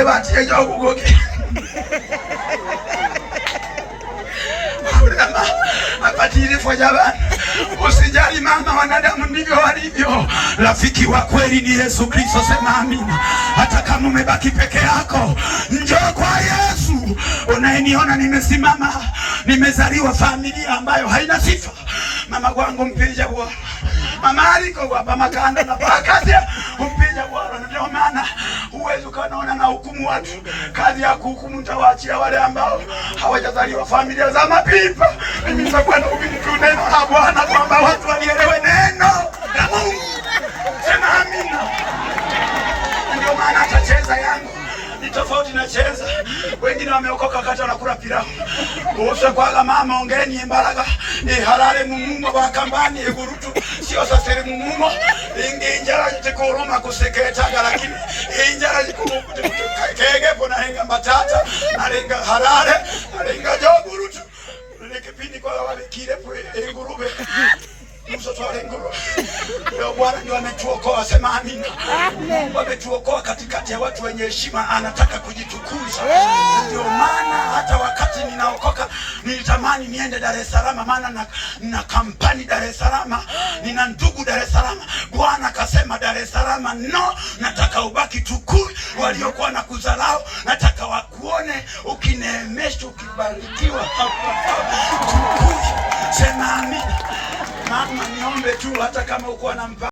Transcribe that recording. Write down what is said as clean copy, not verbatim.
Wengine batie jo kugoke. Apatile fojaba. Usijali mama, wanadamu ndivyo walivyo. Rafiki wa kweli ni Yesu Kristo, sema amina. Hata kama umebaki peke yako, njoo kwa Yesu. Unayeniona nimesimama, nimezaliwa familia ambayo haina sifa. Mama wangu mpija bwana. Mama aliko hapa makanda na pakati mpija bwana. Ndio maana uwezo kanaona na hukumu watu. Kazi ya kuhukumu nitawaachia wale ambao hawajazaliwa familia za mapipa. Mimi nitakuwa na ubiri tu neno la Bwana kwamba watu walielewe neno la Mungu. Sema amina. Ndio maana atacheza yangu ni tofauti na cheza. Wengine wameokoka kata wanakula pilau. Uosha kwa mama ongeni mbaraga ni halale mumumo bakambani egurutu sio sasere mumumo inginjara jitekoroma kuseketaga lakini injara jikurukuti kege bona henga batata alenga halale alenga jogurutu lekipindi kwa wale kile ngurube mtoto wa ngurube. Leo Bwana ndio ametuokoa, sema amina. Mungu ametuokoa katikati ya watu wenye heshima, anataka kujitukuza. Ndio maana hata wakati ninaokoka nilitamani niende Dar es Salaam, maana na kampani Dar es Salaam, nina ndugu Dar es Salaam. Bwana akasema Dar es Salaam no, nataka ubaki Tukuyu. Waliokuwa na kudharau nataka wakuone ukineemeshwa, ukibarikiwa hapa Tukuyu. Sema amina. Mama niombe tu, hata kama uko na